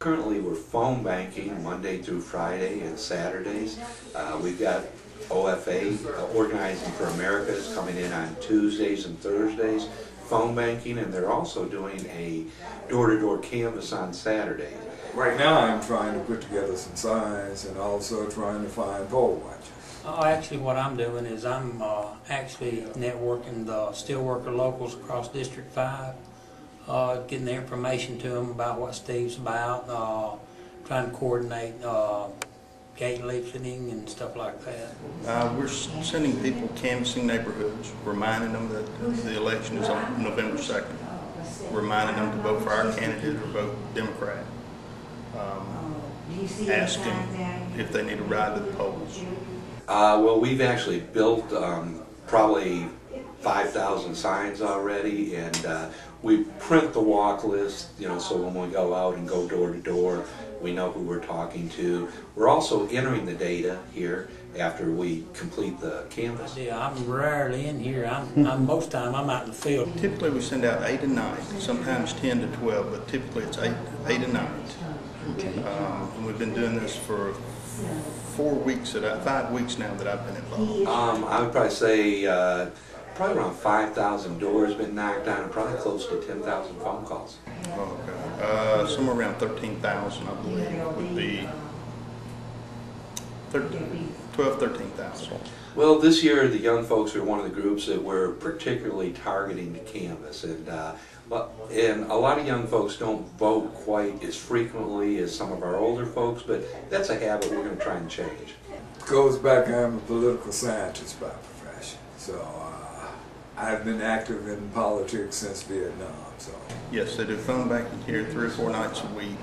Currently we're phone banking Monday through Friday and Saturdays. We've got OFA, Organizing for America, is coming in on Tuesdays and Thursdays, phone banking, and they're also doing a door-to-door canvas on Saturdays. Right now I'm trying to put together some signs and also trying to find poll watchers. Actually what I'm doing is I'm actually networking the steelworker locals across District 5, getting the information to them about what Steve's about, trying to coordinate gate lifting and stuff like that. We're sending people canvassing neighborhoods, reminding them that the election is on November 2nd, reminding them to vote for our candidate or vote Democrat, asking if they need a ride to the polls. Well, we've actually built probably 5,000 signs already, and we print the walk list, so when we go out and go door to door, we know who we're talking to. We're also entering the data here after we complete the canvas. Yeah, I'm rarely in here. Most of the time I'm out in the field. Typically we send out 8 a night, sometimes 10 to 12, but typically it's 8 a night. And we've been doing this for 5 weeks now that I've been involved. I would probably say probably around 5,000 doors been knocked down and probably close to 10,000 phone calls. Okay. Somewhere around 13,000, I believe, would be 13,000. Well, this year the young folks are one of the groups that we're particularly targeting to canvass, and a lot of young folks don't vote quite as frequently as some of our older folks, but that's a habit we're going to try and change. Goes back, I'm a political scientist by profession, so I've been active in politics since Vietnam. So yes, they do phone banking here 3 or 4 nights a week,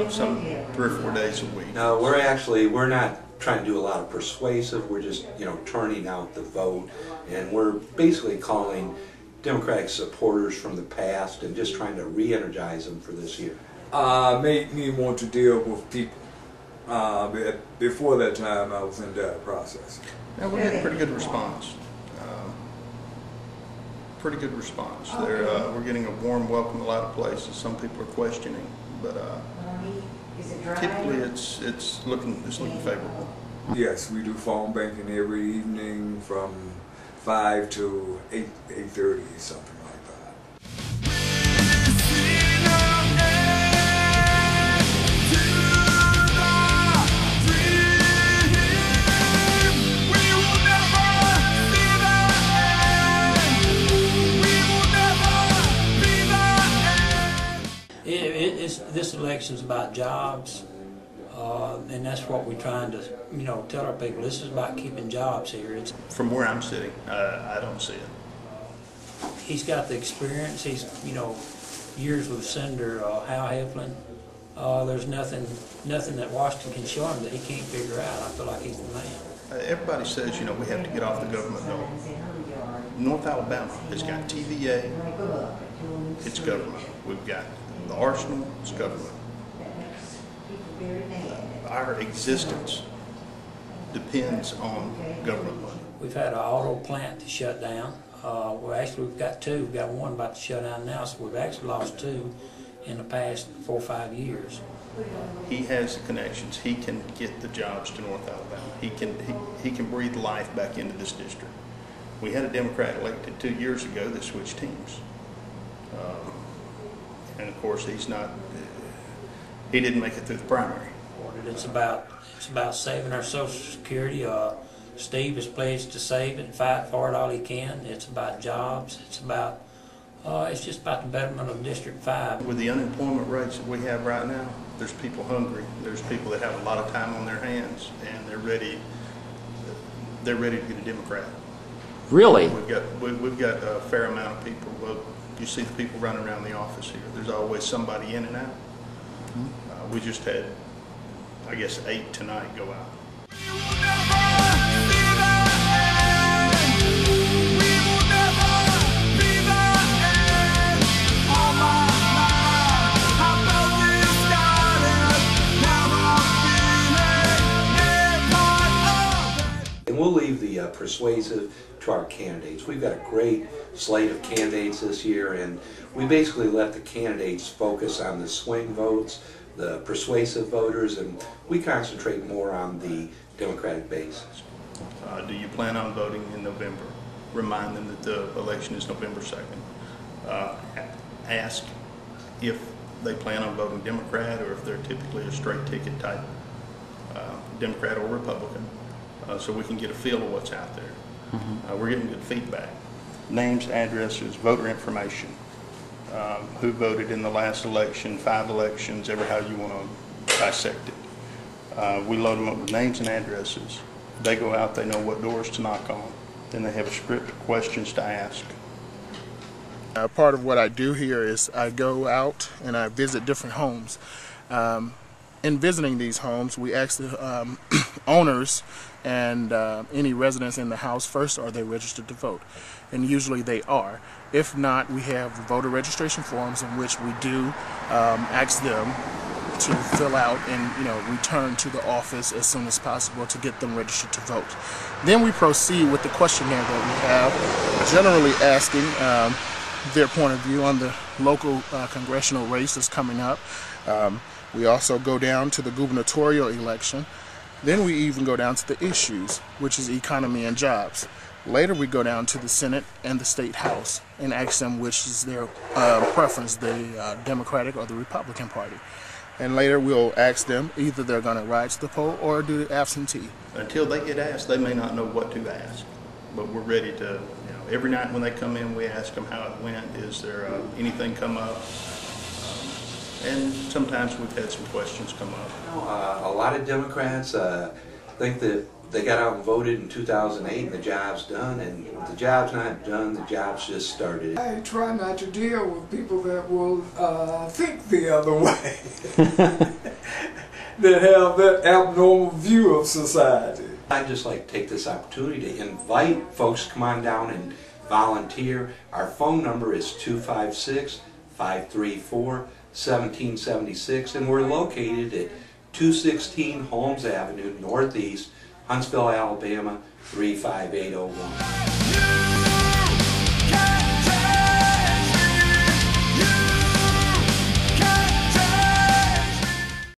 some 3 or 4 days a week. No, we're not trying to do a lot of persuasive. We're just turning out the vote, and we're basically calling Democratic supporters from the past and just trying to re-energize them for this year. Made me want to deal with people. Before that time, I was in data processing. Now we had a pretty good response. We're getting a warm welcome a lot of places. Some people are questioning, but typically it's looking favorable. Yes, we do phone banking every evening from 5 to 8:30, something like that. This election's about jobs, and that's what we're trying to, tell our people. This is about keeping jobs here. From where I'm sitting, I don't see it. He's got the experience. He's, years with Senator Hal Heflin. There's nothing that Washington can show him that he can't figure out. I feel like he's the man. Everybody says, we have to get off the government dole. North Alabama has got TVA, it's government. We've got the arsenal, it's government. Our existence depends on government money. We've had an auto plant to shut down. We've got 2. We've got one about to shut down now, so we've actually lost 2 in the past 4 or 5 years. He has the connections. He can get the jobs to North Alabama. He can breathe life back into this district. We had a Democrat elected 2 years ago that switched teams. And of course he didn't make it through the primary. It's about saving our Social Security. Steve has pledged to save it and fight for it all he can. It's about jobs. It's just about the betterment of District 5. With the unemployment rates that we have right now, there's people hungry. There's people that have a lot of time on their hands, and they're ready to get a Democrat. Really? We've got a fair amount of people. Well, you see the people running around the office here. There's always somebody in and out. We just had, I guess, 8 tonight go out. And we'll leave the persuasive to our candidates. We've got a great slate of candidates this year, and we basically let the candidates focus on the swing votes, the persuasive voters, and we concentrate more on the Democratic base. Do you plan on voting in November? Remind them that the election is November 2nd. Ask if they plan on voting Democrat or if they're typically a straight ticket type Democrat or Republican, so we can get a feel of what's out there. We're getting good feedback. Names, addresses, voter information, who voted in the last election, 5 elections, ever how you want to dissect it. We load them up with names and addresses. They go out, they know what doors to knock on. Then they have a script of questions to ask. Part of what I do here is I go out and I visit different homes. In visiting these homes, we ask the owners and any residents in the house first, are they registered to vote? And usually they are. If not, we have voter registration forms in which we do ask them to fill out and return to the office as soon as possible to get them registered to vote. Then we proceed with the questionnaire that we have, generally asking their point of view on the local congressional race that's coming up. We also go down to the gubernatorial election. Then we even go down to the issues, which is economy and jobs. Later we go down to the Senate and the State House and ask them which is their preference, the Democratic or the Republican Party. And later we'll ask them either they're going to ride to the poll or do the absentee. Until they get asked, they may not know what to ask. But we're ready to, every night when they come in, we ask them how it went. Is there anything come up? And sometimes we've had some questions come up. A lot of Democrats think that they got out and voted in 2008 and the job's done, and the job's not done, the job's just started. I try not to deal with people that will think the other way, that have that abnormal view of society. I'd just like to take this opportunity to invite folks to come on down and volunteer. Our phone number is 256-534-1776, and we're located at 216 Holmes Avenue, Northeast, Huntsville, Alabama, 35801.